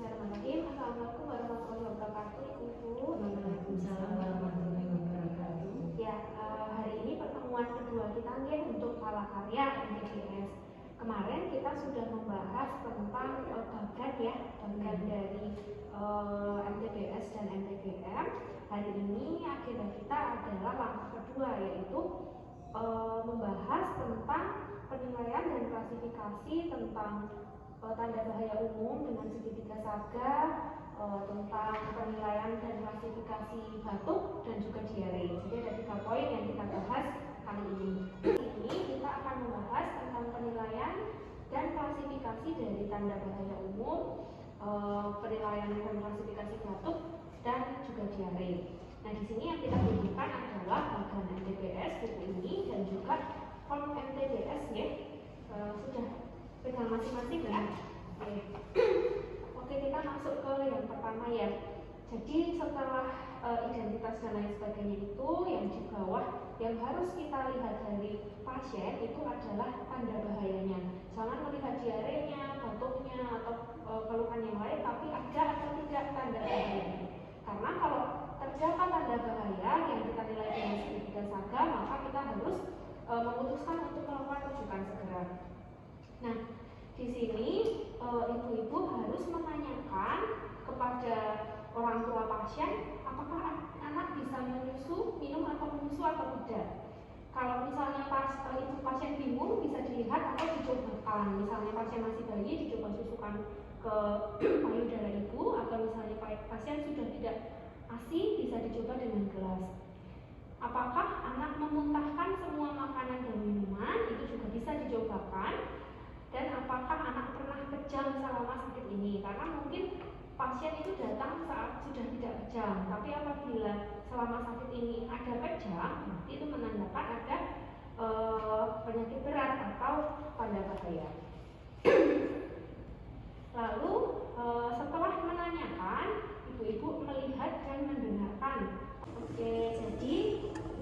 Bismillahirrahmanirrahim. Assalamualaikum warahmatullahi wabarakatuh, Ibu. Waalaikumsalam warahmatullahi wabarakatuh. Ya, hari ini pertemuan kedua kita nih untuk prakarya MTBS. Kemarin kita sudah membahas tentang bagian dari MTBS dan MTBM. Hari ini agenda kita adalah langkah kedua, yaitu membahas tentang penilaian dan klasifikasi tentang tanda bahaya umum dengan segitiga saga, tentang penilaian dan klasifikasi batuk dan juga diare. Jadi ada 3 poin yang kita bahas kali ini. Ini kita akan membahas tentang penilaian dan klasifikasi dari tanda bahaya umum, penilaian dan klasifikasi batuk dan juga diare. Nah, di sini yang kita butuhkan adalah bagan MTBS buku ini dan juga form MTBS ya. Sudah pegang masing-masing ya. Oke, kita masuk ke yang pertama ya. Jadi setelah identitas dan lain sebagainya itu, yang di bawah yang harus kita lihat dari pasien itu adalah tanda bahayanya. Jangan melihat diarenya, batuknya atau keluhan yang lain, tapi ada atau tidak tanda bahayanya. Karena kalau terdapat tanda bahaya yang kita nilai dengan segitiga saga, maka kita harus memutuskan untuk melakukan rujukan segera. Nah, di sini ibu-ibu harus menanyakan kepada orang tua pasien apakah anak bisa minum atau menyusu atau tidak. Kalau misalnya ibu pasien bingung, bisa dilihat atau dicobakan. Misalnya pasien masih bayi, dicoba susukan ke payudara ibu, atau misalnya pasien sudah tidak ASI, bisa dicoba dengan gelas. Apakah anak memuntahkan semua makanan dan minuman, itu juga bisa dicobakan. Dan apakah anak pernah kejang selama sakit ini? Karena mungkin pasien itu datang saat sudah tidak kejang, tapi apabila selama sakit ini ada kejang, itu menandakan ada penyakit berat atau tanda bahaya. Lalu setelah menanyakan, ibu-ibu melihat dan mendengarkan. Oke, jadi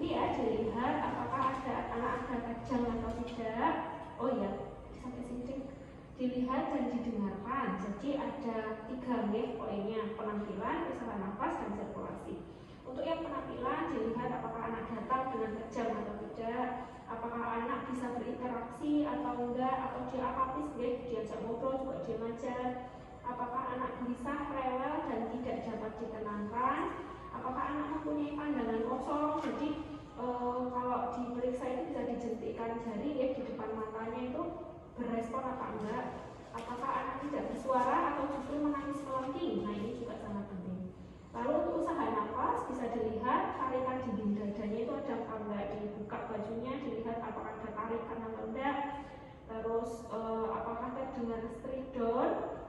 ini ya, dilihat apakah anak ada kejang atau tidak. Oh ya, sampai sini dilihat dan didengarkan. Jadi ada 3 poinnya: penampilan, usaha nafas, dan sirkulasi. Untuk yang penampilan, dilihat apakah anak datang dengan kejang atau tidak, apakah anak bisa berinteraksi atau enggak, atau dia apatis, diajak ngobrol juga diam aja, apakah anak gelisah, rewel, dan tidak dapat ditenangkan, apakah anak mempunyai pandangan kosong. Jadi kalau diperiksa itu bisa dijentikkan jari di depan matanya, itu berespon apa enggak, apakah anak tidak bersuara atau justru menangis melengking. Nah, ini juga sangat penting. Lalu untuk usaha nafas, bisa dilihat tarikan dinding dadanya itu ada apa enggak, dibuka bajunya, dilihat apakah ada tarikan atau enggak. Terus apakah terdengar stridor.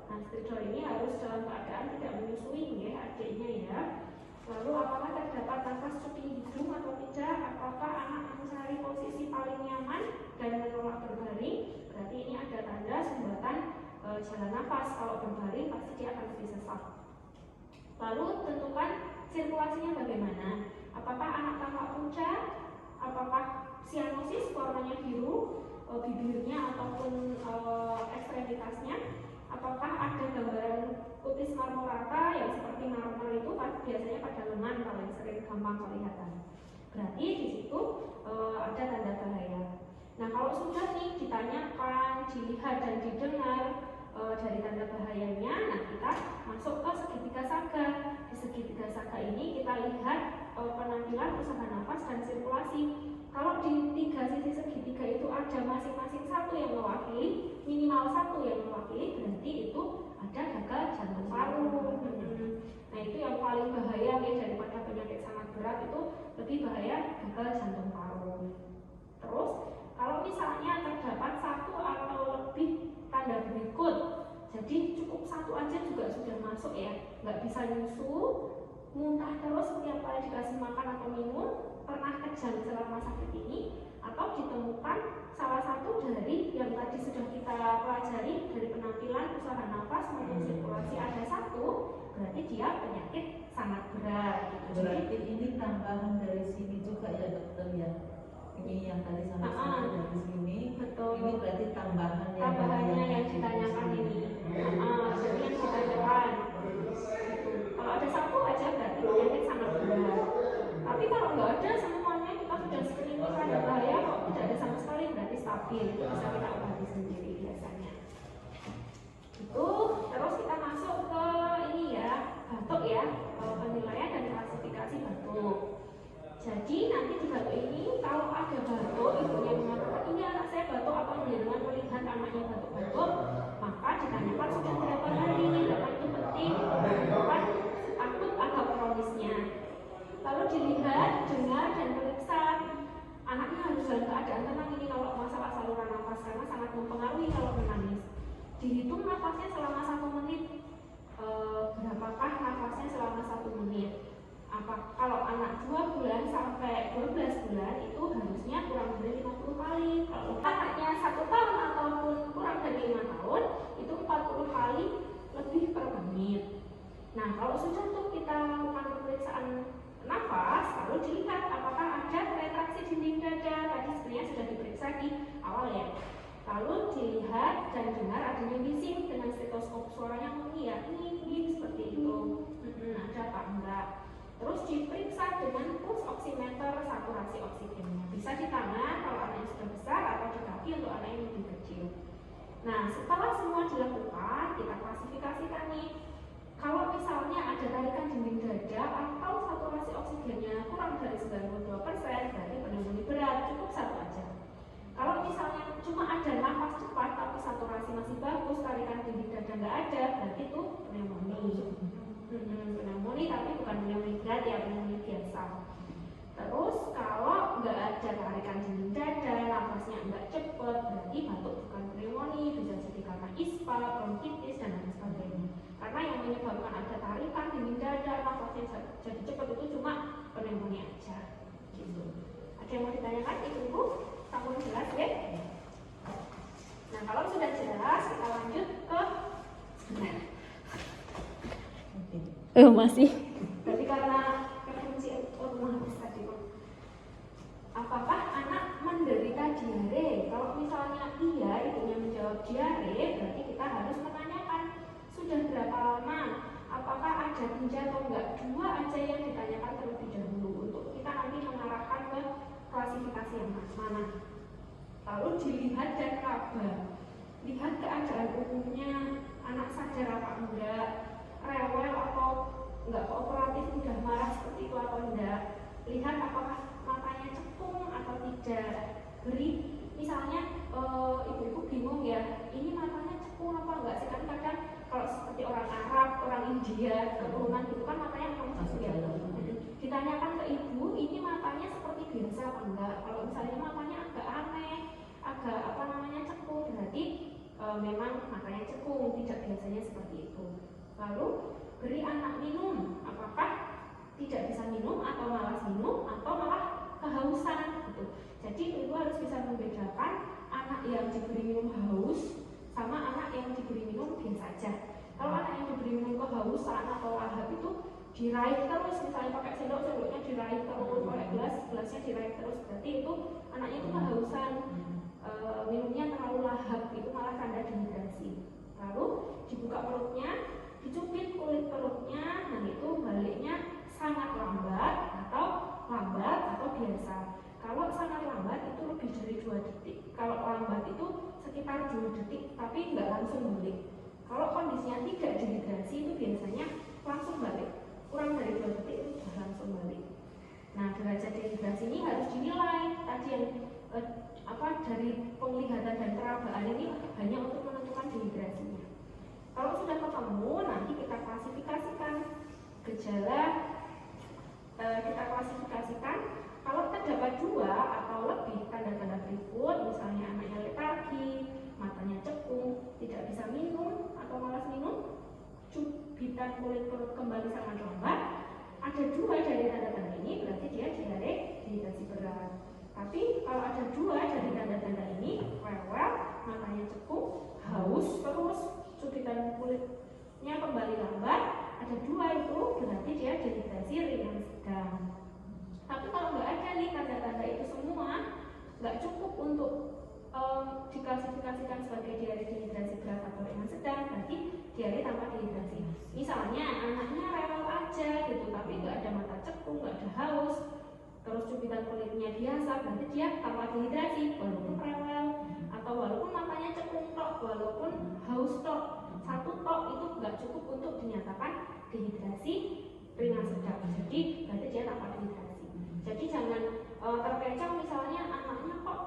Nah, stridor ini harus dalam keadaan tidak menyusui ya adiknya ya. Lalu apakah terdapat nafas cuti hidung atau tidak, apakah anak mencari posisi paling nyaman dan menolak berbaring, berarti ini ada tanda sumbatan jalan nafas. Kalau berbaring pasti dia akan lebih sesak. Lalu tentukan sirkulasinya bagaimana, apakah anak tampak pucat, apakah sianosis warnanya biru, bibirnya ataupun ekstremitasnya, apakah ada gambaran kutis marmorata yang seperti marmer itu biasanya pada lengan kalau yang sering gampang kelihatan. Berarti di situ ada tanda bahaya. Nah, kalau sudah nih ditanyakan, dilihat dan didengar dari tanda bahayanya, nah kita masuk ke segitiga saga. Di segitiga saga ini kita lihat penampilan, usaha nafas, dan sirkulasi. Kalau di 3 sisi segitiga itu ada masing-masing 1 yang mewakili, minimal 1 yang mewakili, berarti itu ada gagal jantung paru. Nah, itu yang paling bahaya ya, daripada penyakit sangat berat itu lebih bahaya gagal jantung paru. Terus kalau misalnya terdapat 1 atau lebih tanda berikut, jadi cukup 1 aja juga sudah masuk ya, nggak bisa nyusu, muntah terus setiap kali dikasih makan atau minum, pernah kejang selama sakit ini, atau ditemukan salah satu dari yang tadi sudah kita pelajari dari penampilan, usaha nafas maupun sirkulasi ada 1, berarti dia penyakit sangat berat gitu. Berarti ini tambahan dari sini juga ya dokter ya, ini yang tadi sama dari sini. Betul. Ini berarti tambahannya yang ditanyakan ini. Jadi yang ditanyakan kalau sudah tuh kita lakukan pemeriksaan nafas, lalu dilihat apakah ada retraksi dinding dada. Tadi sebenarnya sudah diperiksa di awal ya. Lalu dilihat dan dengar adanya bising dengan stetoskop, suaranya mengiyak ini seperti itu. Ada apa enggak? Terus diperiksa dengan pulse oximeter saturasi oksigennya. Bisa di tangan kalau anak yang sudah besar atau di kaki untuk anak yang lebih kecil. Nah, setelah semua dilakukan, kita klasifikasikan nih. Kalau misalnya ada tarikan dinding dada atau saturasi oksigennya kurang dari 92%, berarti pneumonia berat, cukup satu aja. Kalau misalnya cuma ada nafas cepat tapi saturasi masih bagus, tarikan dinding dada nggak ada, berarti itu pneumonia. Pneumonia tapi bukan pneumonia berat ya, pneumonia biasa. Terus kalau nggak ada tarikan dinding dada, nafasnya nggak cepat, berarti batuk bukan pneumonia, bisa jadi karena ispa, bronkitis dan lain sebagainya. Karena yang menyebabkan ada tarikan dinding dada, nafasnya jadi cepat itu cuma pneumonia aja. Gitu. Ada yang mau ditanyakan, ibu-ibu? Kamu jelas ya? Nah, kalau sudah jelas, kita lanjut ke masih. Berarti karena referensi otomatis tadi, apakah anak menderita diare? Kalau misalnya iya, ibunya menjawab diare, berarti kita harus menanyakan sudah berapa lama, apakah ada tinja atau enggak. Dua aja yang ditanyakan terlebih dahulu untuk kita nanti mengarahkan ke klasifikasi yang mana. Lalu dilihat dan raba, lihat keadaan umumnya, anak sadar apa enggak, rewel atau enggak kooperatif, mudah marah seperti itu atau enggak. Lihat apakah matanya cekung atau tidak. Beri misalnya ibu-ibu bingung ya, ini matanya cekung apa enggak sih, kan kadang kalau seperti orang Arab, orang India, keturunan gitu kan matanya cekung ya. Ditanyakan ke ibu, ini matanya seperti biasa apa enggak. Kalau misalnya matanya agak aneh, agak cekung, berarti memang matanya cekung, tidak biasanya seperti itu. Lalu beri anak minum, apakah tidak bisa minum atau malas minum atau malah kehausan gitu. Jadi ibu harus bisa membedakan anak yang diberi minum haus sama anak yang diberi minum biasa aja. Kalau anak yang diberi minum kehausan atau lahap itu diraih terus, misalnya pakai sendok, sendoknya diraih terus, pakai gelas, gelasnya diraih terus, berarti itu anaknya itu kehausan. Minumnya terlalu lahap, itu malah tanda dehidrasi. Lalu dibuka perutnya, dicubit kulit perutnya, dan itu baliknya sangat lambat atau biasa. Kalau sangat lambat itu lebih dari 2 detik. Kalau lambat itu sekitar 2 detik, tapi nggak langsung balik. Kalau kondisinya tidak dehidrasi itu biasanya langsung balik. Kurang dari 2 detik itu sudah langsung balik. Nah, derajat dehidrasi ini harus dinilai. Tadi yang dari penglihatan dan perabaan ini hanya untuk menentukan dehidrasinya. Kalau sudah ketemu, nanti kita klasifikasikan gejala. Kita klasifikasikan kalau terdapat 2 atau lebih tanda-tanda berikut, misalnya anaknya letargi, matanya cekung, tidak bisa minum atau malas minum, cubitan kulit perut kembali sangat lambat. Ada 2 dari tanda-tanda ini, berarti dia diare dehidrasi berat. Tapi kalau ada 2 dari tanda-tanda ini, rewel, matanya cekung, haus terus, cubitan kulitnya kembali lambat, ada 2 itu berarti dia dehidrasi ringan sedang. Tapi kalau nggak ada nih tanda-tanda itu semua, nggak cukup untuk diklasifikasikan sebagai diare dehidrasi berat atau ringan sedang, berarti diare tanpa dehidrasi. Misalnya anaknya rewel aja gitu, tapi nggak ada mata cekung, nggak ada haus, terus cubitan kulitnya biasa, berarti dia tanpa dehidrasi walaupun rewel, atau walaupun matanya cekung tok, walaupun haus tok, 1 tok itu nggak cukup untuk dinyatakan dehidrasi ringan sedang. Jadi berarti dia tanpa dehidrasi. Jadi jangan terkecoh misalnya anaknya kok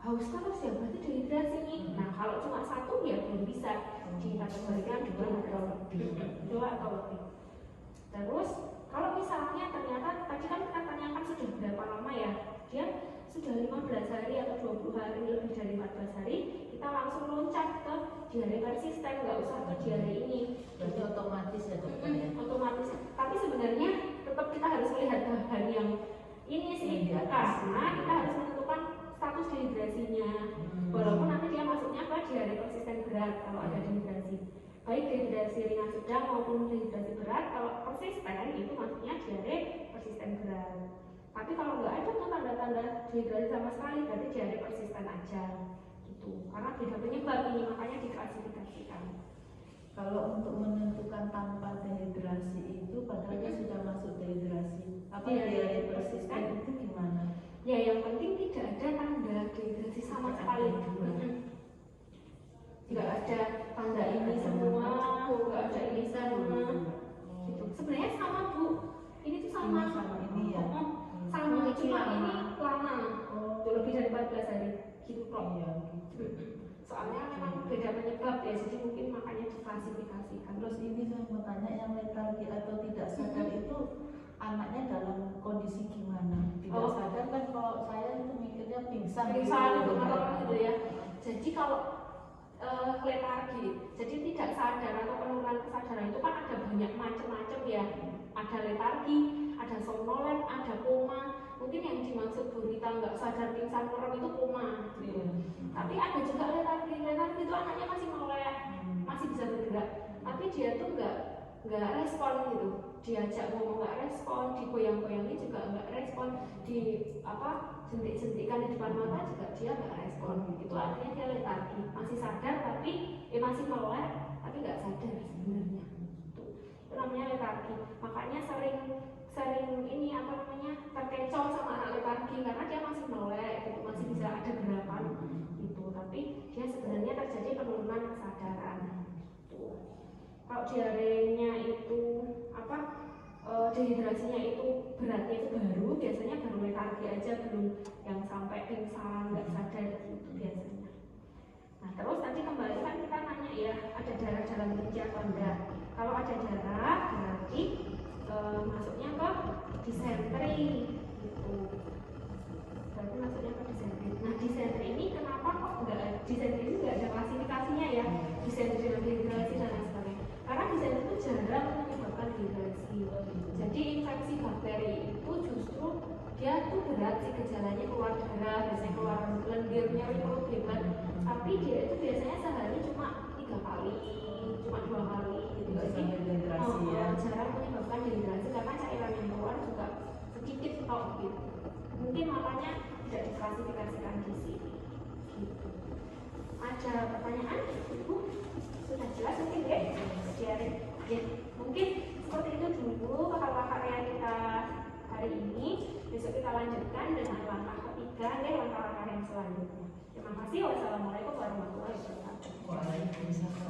haus terus ya, berarti dehidrasi nih. Nah, kalau cuma 1 ya belum bisa dikategorikan 2 atau lebih. Terus kalau misalnya ternyata tadi kan kita tanyakan sudah berapa lama ya, dia sudah 15 hari atau 20 hari, lebih dari 14 hari, kita langsung loncat ke diare persisten, nggak usah ke diare ini. Berarti otomatis ya dokter ya? Otomatis. Tapi sebenarnya tetap kita harus melihat bahan yang ini sih, karena kita harus menentukan status dehidrasinya. Walaupun nanti dia masuknya ke diare persisten berat kalau ada dehidrasi. Baik dehidrasi ringan sedang maupun dehidrasi berat. Kalau persisten itu maksudnya diare persisten berat. Tapi kalau nggak ada tuh tanda-tanda dehidrasi sama sekali, berarti diare persisten aja gitu. Karena beda penyebab ini, makanya diklasifikasikan. Kalau untuk menentukan tanpa dehidrasi itu padahal dia sudah masuk dehidrasi, apa diare persisten itu gimana? Ya yang penting tidak ada tanda dehidrasi sama sekali. Nggak ada tanda ini semua, nggak ada ini semua gitu. Sebenarnya sama Bu, ini tuh sama ini ya, sama cuma ini lama, lebih dari 14 hari gitu kok. Iya, gitu. Soalnya memang beda penyebab ya, jadi mungkin makanya diklasifikasikan. Terus ini saya mau tanya, yang letargi atau tidak sadar itu anaknya dalam kondisi gimana? Tidak sadar kan, kalau saya itu mikirnya pingsan gitu ya. Jadi kalau letargi, jadi tidak sadar atau penurunan kesadaran itu kan ada banyak macam-macam ya. Ada letargi, ada somnolen, ada koma. Mungkin yang dimaksud Bu Rita nggak sadar pingsan merem itu koma. Tapi ada juga letargi itu anaknya masih melek, masih bisa bergerak, tapi dia tuh nggak respon gitu. Diajak ngomong nggak respon, digoyang-goyangi juga nggak respon, di jentik-jentikan di depan mata juga dia nggak respon. Itu artinya dia letargi, masih sadar tapi masih melek, tapi nggak sadar sebenarnya. Itu namanya letargi. Makanya sering ini terkecoh sama anak letargi karena dia masih melek gitu, masih bisa ada gerakan gitu, tapi dia sebenarnya terjadi penurunan kesadaran gitu. Kalau diarenya itu dehidrasinya itu beratnya itu biasanya baru letargi aja, belum yang sampai pingsan nggak sadar gitu biasanya. Nah terus tadi kembali kan kita nanya ya, ada darah dalam kelinci atau enggak. Kalau ada darah berarti masuknya ke disentri gitu. Berarti masuknya ke disentri. Nah disentri ini kenapa kok enggak, disentri ini enggak ada klasifikasinya ya, disentri dan dehidrasi dan lain sebagainya. Karena disentri itu jarang menyebabkan dehidrasi. Jadi infeksi bakteri itu justru dia tuh berat sih gejalanya, keluar darah, biasanya keluar lendir, nyeri perut hebat. Tapi dia itu biasanya sehari cuma 3 kali, cuma 2 kali gitu. Jadi jarang menyebabkan dehidrasi karena cairan yang keluar juga sedikit kok gitu. Mungkin makanya tidak diklasifikasikan di sini. Gitu. Ada pertanyaan? Ibu sudah jelas mungkin ya? Ya, mungkin seperti itu dulu kakak-kakaknya kita hari ini. Besok kita lanjutkan dengan langkah ketiga dan langkah-langkah yang selanjutnya. Terima kasih. Wassalamualaikum warahmatullahi wabarakatuh. Waalaikumsalam.